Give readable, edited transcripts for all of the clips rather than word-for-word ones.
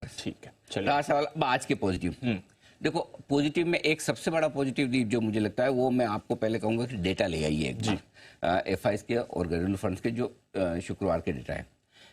वापस। ठीक है, चलिए। रहा सवाल अब आज के पॉजिटिव। देखो पॉजिटिव में एक सबसे बड़ा पॉजिटिव जो मुझे लगता है वो मैं आपको पहले कहूंगा कि डेटा ले आइए एक बार एफआईज के और घरेलू फंड्स के जो शुक्रवार के डेटा है।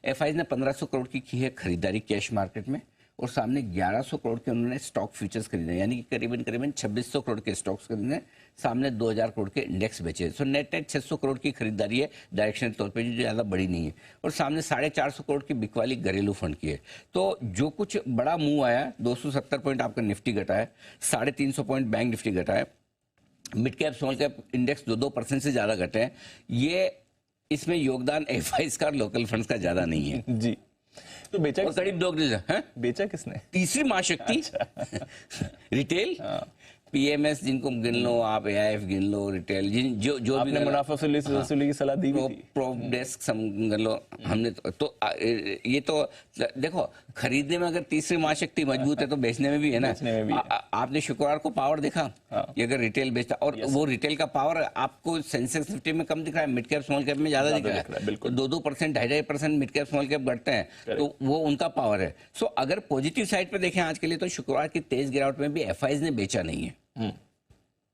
एफआईज ने 1500 करोड़ की है खरीदारी कैश मार्केट में और सामने 1100 करोड़ के उन्होंने स्टॉक फ्यूचर्स खरीदे, यानी कि करीबन 2600 करोड़ के स्टॉक्स खरीदे, सामने 2000 करोड़ के इंडेक्स बेचे। सो नेट 600 करोड़ की खरीदारी है डायरेक्शनल तौर पे, जो ज़्यादा बड़ी नहीं है, और सामने 450 करोड़ की बिकवाली घरेलू फंड की है। तो जो कुछ बड़ा मूव आया, 270 पॉइंट आपका निफ्टी घटा है, 350 पॉइंट बैंक निफ्टी घटा है, mid cap small cap index 2% से ज़्यादा घटे हैं। ये इसमें योगदान एफआईज का लोकल फंड्स का ज़्यादा नहीं है जी। तो बेचा और करीब 2 बेचा किसने? तीसरी महाशक्ति रिटेल, पीएमएस जिनको गिन लो आप, एआईएफ गिन लो, रिटेल जो जो आपने भी मुनाफा वसूली की सलाह दी थी। प्रो डेस्क गिन लो हमने तो ये तो देखो खरीदने में अगर तीसरी महाशक्ति मजबूत है तो बेचने में भी है ना। आपने शुक्रवार को पावर देखा, ये अगर रिटेल बेचता, और वो रिटेल का पावर आपको सेंसेक्स निफ्टी में कम दिख रहा है, मिड कैप स्मॉल कैप में ज्यादा दिख रहा है। 2-2%, 2.5% मिड कैप स्मॉल कैप घटते हैं, तो वो उनका पावर है। सो अगर पॉजिटिव साइड पे देखें आज के लिए, तो शुक्रवार की तेज गिरावट में भी एफआईज ने बेचा नहीं है।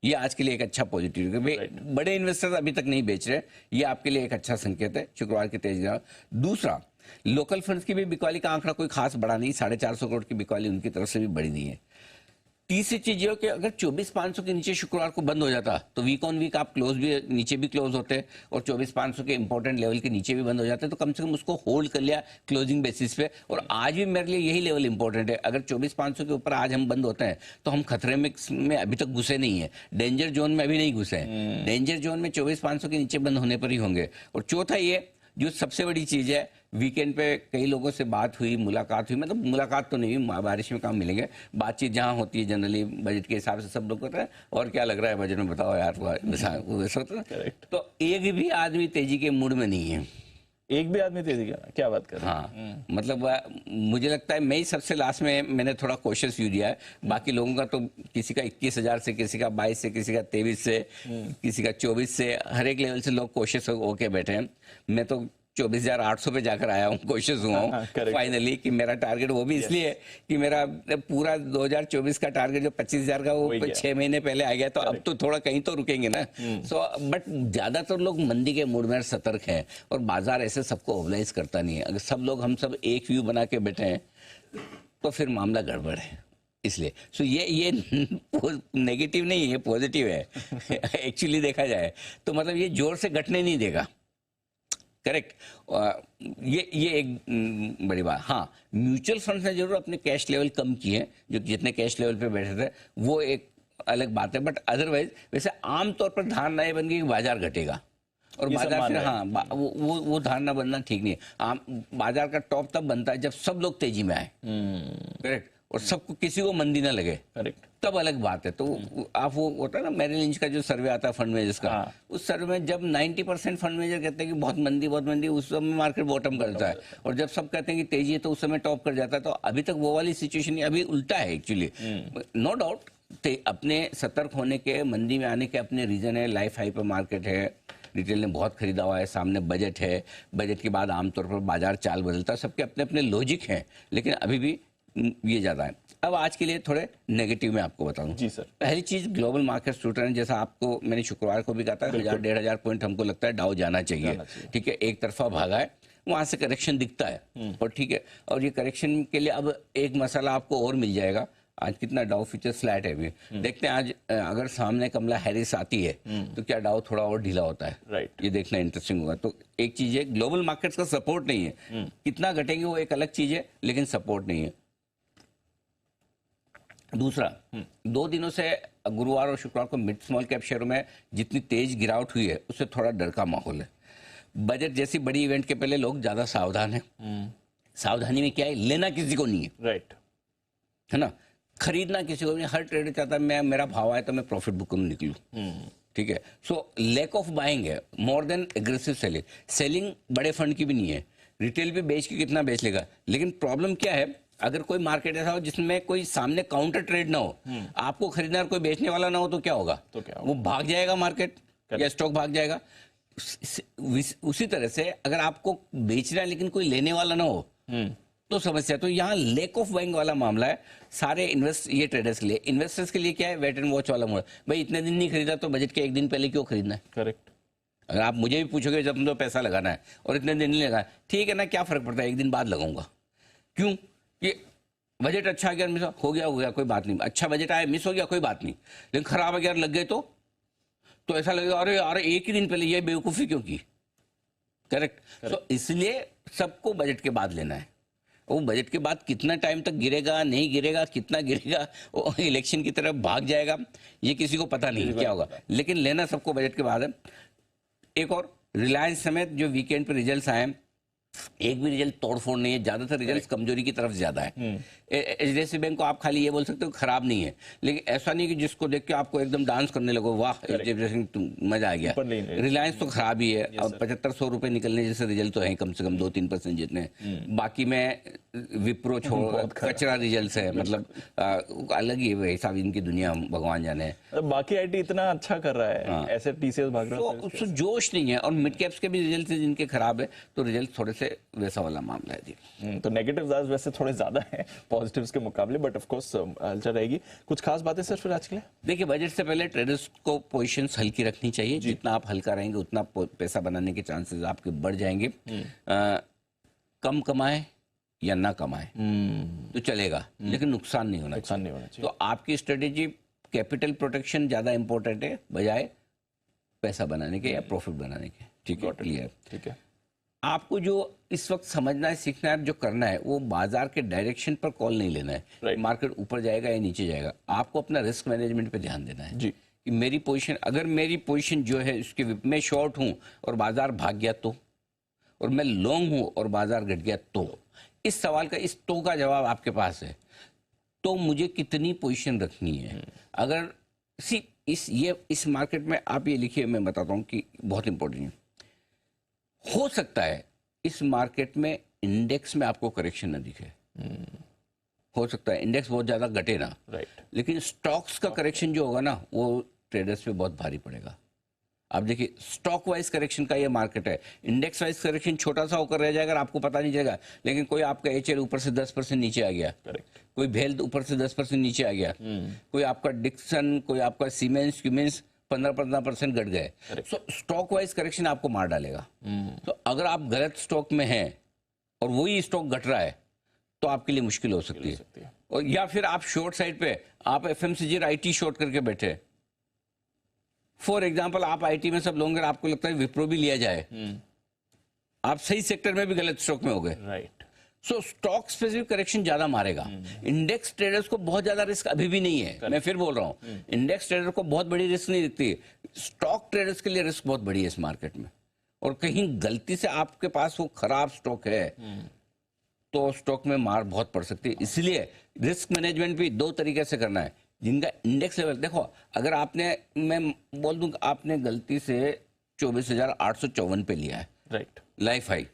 ये आज के लिए एक अच्छा पॉजिटिव है। बड़े इन्वेस्टर्स अभी तक नहीं बेच रहे, ये आपके लिए एक अच्छा संकेत है शुक्रवार की तेज गिरावट। दूसरा, लोकल फंड्स की भी बिकवाली का आंकड़ा कोई खास बड़ा नहीं, 450 करोड़ की बिकवाली उनकी तरफ से भी बड़ी नहीं है। तीसरी चीज ये कि अगर 24,500 के नीचे शुक्रवार को बंद हो जाता तो वीक ऑन वीक आप क्लोज भी नीचे भी क्लोज होते और 24,500 के इंपॉर्टेंट लेवल के नीचे भी बंद हो जाते, तो कम से कम उसको होल्ड कर लिया क्लोजिंग बेसिस पे। और आज भी मेरे लिए यही लेवल इंपॉर्टेंट है। अगर 24,500 के ऊपर आज हम बंद होते हैं तो हम खतरे में अभी तक घुसे नहीं है, डेंजर जोन में अभी नहीं घुसे हैं। डेंजर जोन में 24,500 के नीचे बंद होने पर ही होंगे। और चौथा ये जो सबसे बड़ी चीज है, वीकेंड पे कई लोगों से बात हुई, मुलाकात हुई, मतलब मुलाकात तो नहीं हुई, बारिश में काम मिलेंगे, बातचीत जहाँ होती है जनरली बजट के हिसाब से सब लोग कहते हैं और क्या लग रहा है बजट में बताओ यार, वैसा होता है। तो एक भी आदमी तेजी के मूड में नहीं है, एक भी आदमी तेजी का, क्या बात कर रहे हैं? हाँ, मतलब मुझे लगता है मैं ही सबसे लास्ट में मैंने थोड़ा कोशिश व्यू दिया है। बाकी लोगों का तो किसी का 21,000 से, किसी का 22 से, किसी का 23 से, किसी का 24 से, हर एक लेवल से लोग कोशिश होके बैठे हैं। मैं तो 24,800 पे जाकर आया हूँ, कोशिश हुआ हूँ फाइनली कि मेरा टारगेट, वो भी इसलिए कि मेरा पूरा 2024 का टारगेट जो 25,000 का वो 6 महीने पहले आ गया, तो अब तो थोड़ा कहीं तो रुकेंगे ना। सो बट ज्यादातर लोग मंदी के मूड में सतर्क हैं और बाजार ऐसे सबको ओवलाइज करता नहीं है। अगर सब लोग हम सब एक व्यू बना के बैठे हैं तो फिर मामला गड़बड़ है। इसलिए सो ये नेगेटिव नहीं है, पॉजिटिव है एक्चुअली देखा जाए तो। मतलब ये जोर से घटने नहीं देगा, करेक्ट। ये एक बड़ी बात। हाँ, म्यूचुअल फंड्स ने जरूर अपने कैश लेवल कम किए हैं, जो जितने कैश लेवल पे बैठे थे वो एक अलग बात है, बट अदरवाइज वैसे आमतौर पर धारणा ये बन गई कि बाजार घटेगा और बाजार फिर, हाँ, वो धारणा बनना ठीक नहीं है। बाजार का टॉप तब बनता है जब सब लोग तेजी में आए, करेक्ट, और सबको किसी को मंदी ना लगे, करेक्ट, तब अलग बात है। तो आप वो होता है ना मेरिल लिंच का जो सर्वे आता है फंड मैनेजर्स का, उस सर्वे में जब 90% फंड मैनेजर कहते हैं कि बहुत मंदी, उस समय मार्केट बॉटम करता है, और जब सब कहते हैं कि तेजी है तो उस समय टॉप कर जाता है। तो अभी तक वो वाली सिचुएशन अभी उल्टा है एक्चुअली, नो डाउट। अपने सतर्क होने के, मंदी में आने के अपने रीजन है। लाइफ हाई पर मार्केट है, रिटेल ने बहुत खरीदा हुआ है, सामने बजट है, बजट के बाद आमतौर पर बाजार चाल बदलता है, सबके अपने अपने लॉजिक हैं, लेकिन अभी भी ये ज्यादा है। अब आज के लिए थोड़े नेगेटिव में आपको बताऊं। जी सर। पहली चीज, ग्लोबल मार्केट रिटर्न, जैसा आपको मैंने शुक्रवार को भी कहा था, 1,000-1,500 पॉइंट हमको लगता है डाउ जाना चाहिए, ठीक है। एक तरफा भागा है, वहां से करेक्शन दिखता है और ठीक है। और ये करेक्शन के लिए अब एक मसाला आपको और मिल जाएगा। आज कितना डाउ फ्यूचर फ्लैट है अभी, देखते हैं आज अगर सामने कमला हैरिस आती है तो क्या डाउ थोड़ा और ढीला होता है, राइट, ये देखना इंटरेस्टिंग होगा। तो एक चीज है, ग्लोबल मार्केट्स का सपोर्ट नहीं है, कितना घटेंगे वो एक अलग चीज है, लेकिन सपोर्ट नहीं है। दूसरा, 2 दिनों से गुरुवार और शुक्रवार को मिड स्मॉल कैप शेयरों में जितनी तेज गिरावट हुई है उससे थोड़ा डर का माहौल है। बजट जैसी बड़ी इवेंट के पहले लोग ज्यादा सावधान हैं। सावधानी में क्या है, लेना किसी को नहीं है, राइट, है ना, खरीदना किसी को नहीं। हर ट्रेडर चाहता है मेरा भाव आए तो मैं प्रॉफिट बुक करूं, निकलूं, ठीक है। सो लैक ऑफ बाइंग है more than aggressive selling. Selling बड़े फंड की भी नहीं है, रिटेल भी बेच के कितना बेच लेगा। लेकिन प्रॉब्लम क्या है, अगर कोई मार्केट ऐसा हो जिसमें कोई सामने काउंटर ट्रेड ना हो, आपको खरीदना और कोई बेचने वाला ना हो, तो क्या होगा, तो क्या होगा? वो भाग जाएगा मार्केट या स्टॉक भाग जाएगा। उसी तरह से अगर आपको बेचना है लेकिन कोई लेने वाला ना हो, तो समस्या। तो यहाँ लेक ऑफ बाइंग वाला मामला है सारे ये ट्रेडर्स के लिए। इन्वेस्टर्स के लिए क्या है, वेट एंड वॉच वाला मामला। भाई इतने दिन नहीं खरीदा तो बजट के एक दिन पहले क्यों खरीदना है? करेक्ट। अगर आप मुझे भी पूछोगे जब तुमको पैसा लगाना है और इतने दिन नहीं लगाना, ठीक है ना, क्या फर्क पड़ता है, एक दिन बाद लगाऊंगा। क्यों? ये बजट अच्छा आ गया, मिस हो गया कोई बात नहीं, अच्छा बजट आया मिस हो गया कोई बात नहीं, लेकिन खराब आ गया लग गए तो ऐसा लगेगा अरे यार एक ही दिन पहले ये बेवकूफ़ी क्यों की। करेक्ट। तो इसलिए सबको बजट के बाद लेना है। वो बजट के बाद कितना टाइम तक गिरेगा नहीं गिरेगा, कितना गिरेगा, वो इलेक्शन की तरफ भाग जाएगा, ये किसी को पता नहीं क्या होगा, लेकिन लेना सबको बजट के बाद है। एक और, रिलायंस समेत जो वीकेंड पे रिजल्ट्स आए, एक भी रिजल्ट तोड़फोड़ नहीं है, ज्यादातर रिजल्ट कमजोरी की तरफ ज्यादा है। एचडीएफसी बैंक को आप खाली ये बोल सकते हो खराब नहीं है, लेकिन ऐसा नहीं कि जिसको देख के आपको एकदम डांस करने लगो, वाह एचडीएफसी मजा आ गया। रिलायंस तो खराब ही है, और 7500 रुपए निकलने जैसे रिजल्ट तो है कम से कम 2-3% जितने। बाकी में विप्रो छोड़ कचरा रिजल्ट है, मतलब अलग ही हिसाब इनकी दुनिया भगवान जाने है। बाकी आईटी इतना अच्छा कर रहा है, ऐसे टीसीएस भाग रहा है, तो उससे जोश नहीं है। और मिड कैप्स के भी रिजल्ट जिनके खराब है, तो रिजल्ट थोड़े से वैसा वाला मामला है जी। तो नेगेटिव्स आज वैसे थोड़े ज्यादा हैं पॉजिटिव्स के मुकाबले, बट ऑफ कोर्स हलचल रहेगी। कुछ खास बातें सर फिर आज के लिए? देखिए, बजट से पहले ट्रेडर्स को पोजीशंस हल्की रखनी चाहिए। जितना आप हल्का रहेंगे उतना पैसा बनाने के चांसेस आपके बढ़ जाएंगे। कम कमाए या ना कमाए तो चलेगा, लेकिन नुकसान नहीं होना चाहिए। तो आपकी स्ट्रेटेजी कैपिटल प्रोटेक्शन ज्यादा इंपॉर्टेंट है बजाय पैसा बनाने के या प्रॉफिट बनाने के। ठीक है, क्लियर। ठीक है। आपको जो इस वक्त समझना है, सीखना है, जो करना है, वो बाजार के डायरेक्शन पर कॉल नहीं लेना है, मार्केट ऊपर जाएगा या नीचे जाएगा। आपको अपना रिस्क मैनेजमेंट पे ध्यान देना है जी, कि मेरी पोजीशन, अगर मेरी पोजीशन जो है उसके मैं शॉर्ट हूं और बाजार भाग गया तो, और मैं लॉन्ग हूं और बाजार घट गया तो, इस सवाल का, इस तो का जवाब आपके पास है। तो मुझे कितनी पोजीशन रखनी है? अगर इस मार्केट में आप ये लिखिए, मैं बताता हूं कि बहुत इंपॉर्टेंट है। हो सकता है इस मार्केट में इंडेक्स में आपको करेक्शन ना दिखे, हो सकता है इंडेक्स बहुत ज्यादा घटे ना, लेकिन स्टॉक्स का करेक्शन जो होगा ना, वो ट्रेडर्स पे बहुत भारी पड़ेगा। आप देखिए, स्टॉक वाइज करेक्शन का ये मार्केट है। इंडेक्स वाइज करेक्शन छोटा सा होकर रह जाएगा, आपको पता नहीं चलेगा, लेकिन कोई आपका एचएल ऊपर से 10% नीचे आ गया, कोई भेल ऊपर से 10% नीचे आ गया, कोई आपका डिक्सन, कोई आपका सीमेंस क्यूमेंस 15% घट गए। सो स्टॉक वाइज करेक्शन आपको मार डालेगा। तो अगर आप गलत स्टॉक में हैं और वही स्टॉक घट रहा है, तो आपके लिए मुश्किल हो सकती है। और या फिर आप शॉर्ट साइड पे, आप एफएमसीजी आईटी शॉर्ट करके बैठे। फॉर एग्जाम्पल, आप आईटी में सब लोग, आपको लगता है विप्रो भी लिया जाए, आप सही सेक्टर में भी गलत स्टॉक में हो गए। राइट। सो स्टॉक स्पेसिफिक करेक्शन ज्यादा मारेगा। इंडेक्स ट्रेडर्स को बहुत ज्यादा रिस्क अभी भी नहीं है, मैं फिर बोल रहा हूं, इंडेक्स ट्रेडर को बहुत बड़ी रिस्क नहीं दिखती। स्टॉक ट्रेडर्स के लिए रिस्क बहुत बड़ी है इस मार्केट में। और कहीं गलती से आपके पास वो खराब स्टॉक है, तो स्टॉक में मार बहुत पड़ सकती है। इसलिए रिस्क मैनेजमेंट भी दो तरीके से करना है। जिनका इंडेक्स लेवल, देखो, अगर आपने, मैं बोल दूं, आपने गलती से 24,854 पे लिया है, राइट, लाइफ हाई,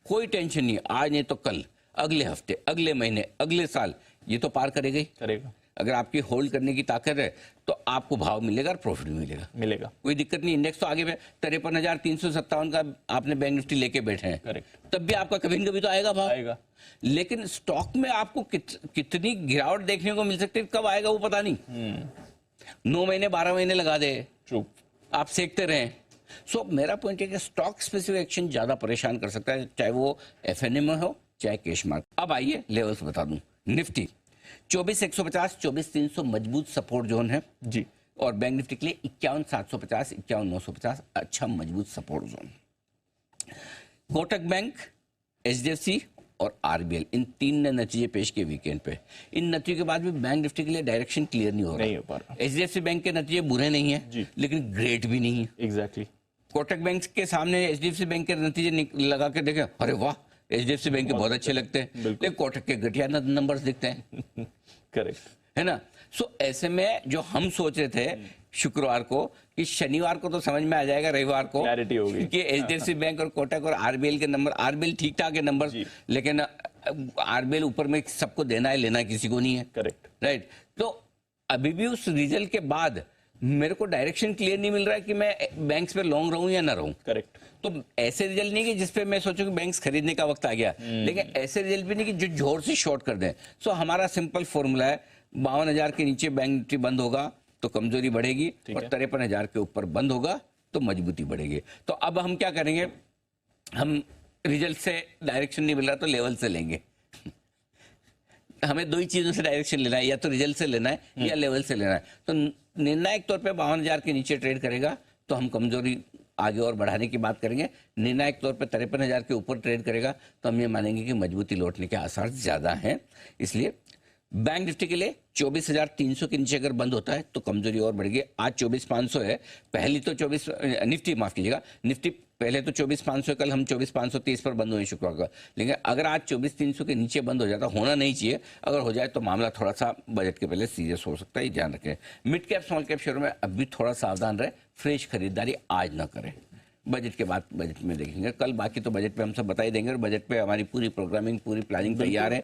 कोई टेंशन नहीं, आज नहीं तो कल, अगले हफ्ते, अगले महीने, अगले साल ये तो पार करेगा ही करेगा। अगर आपकी होल्ड करने की ताकत है तो आपको भाव मिलेगा और प्रॉफिट भी मिलेगा, कोई दिक्कत नहीं। इंडेक्स तो आगे में 53,357 का आपने बैंक निफ्टी लेके बैठे हैं, करेक्ट, तब भी आपका कभी न कभी तो आएगा भाव, आएगा। लेकिन स्टॉक में आपको कितनी गिरावट देखने को मिल सकती है, कब आएगा वो पता नहीं। 9 महीने 12 महीने लगा दे, आप सेकते रहें। सो मेरा पॉइंट है कि स्टॉक स्पेसिफिक एक्शन ज्यादा परेशान कर सकता है, चाहे वो एफएनए में हो चाहे कैश मार्केट। अब आइए लेवल्स बता दूं। निफ्टी 24,150, 24,300 मजबूत सपोर्ट जोन है जी, और बैंक निफ्टी के लिए 51,750, 51,950 अच्छा मजबूत support zone. Kotak bank, HDFC और आरबीएल, इन तीन ने नतीजे पेश किए वीकेंड पे। इन नतीजों के बाद भी बैंक निफ्टी के लिए डायरेक्शन क्लियर नहीं हो रहा। एचडीएफसी बैंक के नतीजे बुरे नहीं है, लेकिन ग्रेट भी नहीं है। एग्जैक्टली। कोटक बैंक के सामने एचडीएफसी बैंक के नतीजे लगा के देखें, अरे वाह, एचडीएफसी बैंक के बहुत अच्छे लगते हैं, लेकिन कोटक के घटिया नंबर्स दिखते हैं। करेक्ट है ना। सो ऐसे में जो हम सोच रहे थे शुक्रवार को कि शनिवार को तो समझ में आ जाएगा, रविवार को क्लैरिटी होगी कि एचडीएफसी बैंक और कोटक और आरबीएल के नंबर, आरबीएल ठीक ठाक है नंबर, लेकिन आरबीएल ऊपर में सबको देना है, लेना किसी को नहीं है। Correct, right. तो अभी भी उस रिजल्ट के बाद मेरे को डायरेक्शन क्लियर नहीं मिल रहा है कि मैं बैंक्स पे लॉन्ग रहूं या ना रहूं। करेक्ट। तो ऐसे रिजल्ट नहीं कि जिसपे मैं सोचूं कि बैंक्स खरीदने का वक्त आ गया, लेकिन ऐसे रिजल्ट भी नहीं कि जो जोर से शॉर्ट कर दें। सो हमारा सिंपल फॉर्मूला है, 52,000 के नीचे बैंक निफ्टी बंद होगा तो कमजोरी बढ़ेगी, और 53,000 के ऊपर बंद होगा तो मजबूती बढ़ेगी। तो अब हम क्या करेंगे, हम रिजल्ट से डायरेक्शन नहीं मिल रहा तो लेवल से लेंगे। हमें दो ही चीजों से डायरेक्शन लेना है, या तो रिजल्ट से लेना है या लेवल से लेना है। तो निर्णायक तौर पे 52,000 के नीचे ट्रेड करेगा तो हम कमजोरी आगे और बढ़ाने की बात करेंगे। निर्णायक तौर पे 53,000 के ऊपर ट्रेड करेगा तो हम ये मानेंगे कि मजबूती लौटने के आसार ज्यादा हैं। इसलिए बैंक निफ्टी के लिए 24,300 के नीचे अगर बंद होता है तो कमजोरी और बढ़ेगी। आज 24,500 है, पहली तो 24 निफ्टी, माफ कीजिएगा, निफ्टी पहले तो 24,500, कल हम 24,530 पर बंद हुए शुक्रवार को। लेकिन अगर आज 24,300 के नीचे बंद हो जाता, होना नहीं चाहिए, अगर हो जाए तो मामला थोड़ा सा बजट के पहले सीरियस हो सकता है, ये ध्यान रखें। मिड कैप स्मॉल कैप शेयरों में अब भी थोड़ा सावधान रहे, फ्रेश खरीदारी आज ना करें, बजट के बाद बजट में देखेंगे। कल बाकी तो बजट पे हम सब बता ही देंगे, और बजट पे हमारी पूरी प्रोग्रामिंग, पूरी प्लानिंग तैयार है।